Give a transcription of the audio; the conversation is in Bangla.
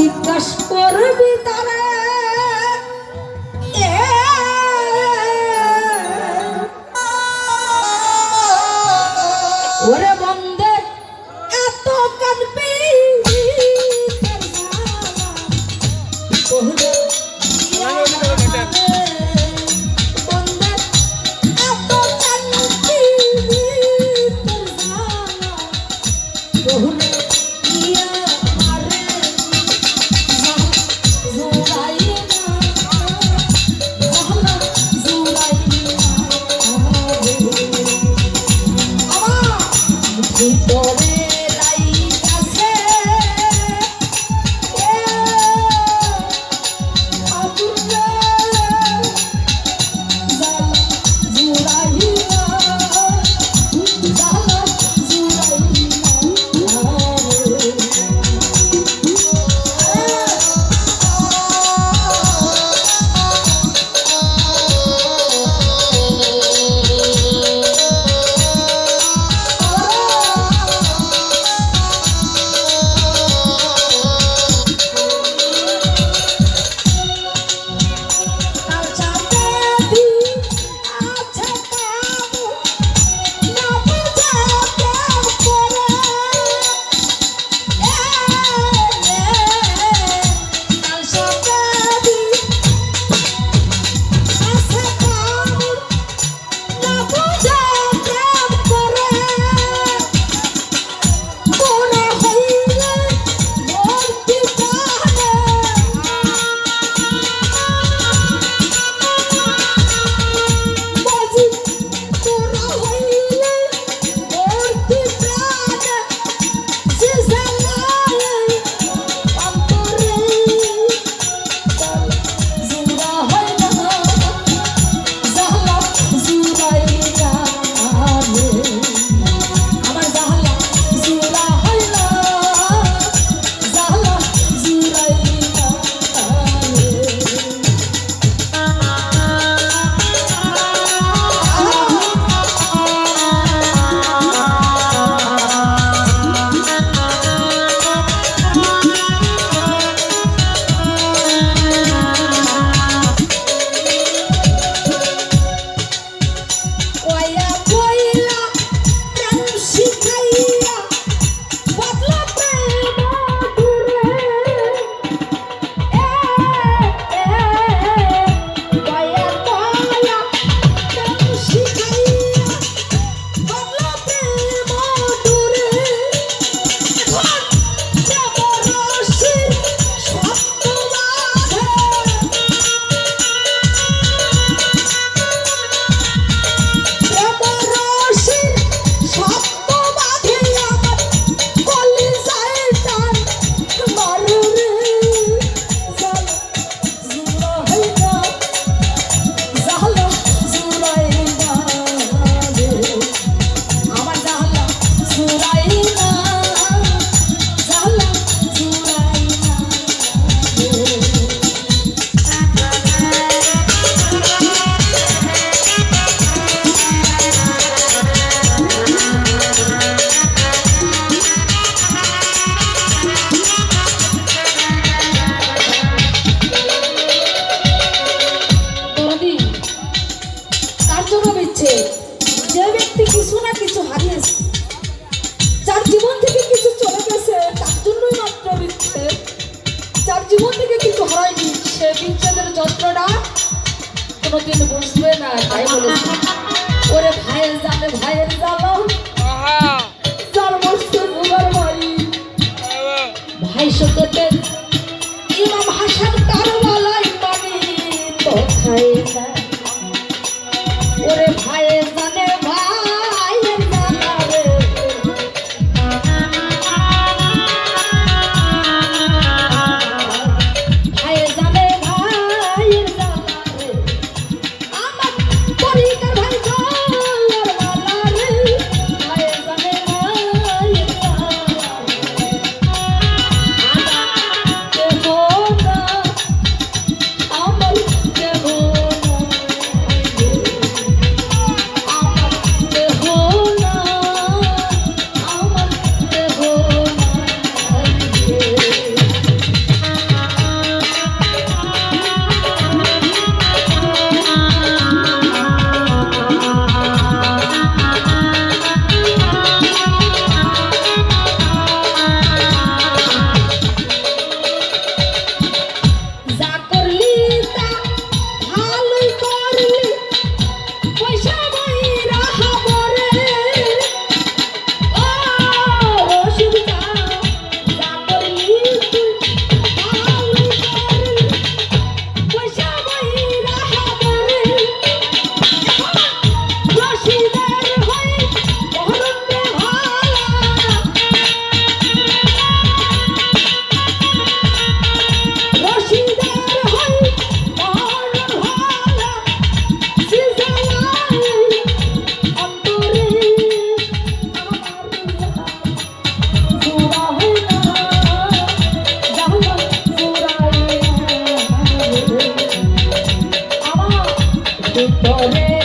জিজ্ঞাস করবি তারে ওরে বন্দে এত কাঁদবি যে ব্যক্তি কিছু না কিছু হারিয়েছে, যার জীবন থেকে কিছু চলে গেছে, তার জন্যই মাত্র বিচ্ছেদ। যার জীবন থেকে কিছু হারায়নি, সে বিচ্ছেদের যন্ত্রণা কোনোদিন বুঝবে না। তাই বলেছে ওরে ভাইয়ের জানে ভাইয়ের জ্বালা, যার বসতে বুঝার ভাই ভাই শোকের ইমাম হাসান কারবালায় পানি তো খাই না। ওরে ভাইয়ের জানে ভাইয়ের জ্বালা রে, ভাইয়ের জানে ভাইয়ের জ্বালা রে, আমার পরিকার ভাই জলের বালা রে, ভাইয়ের জানে ভাইয়ের জ্বালা আমার দেব না, আমার দেব না। তরে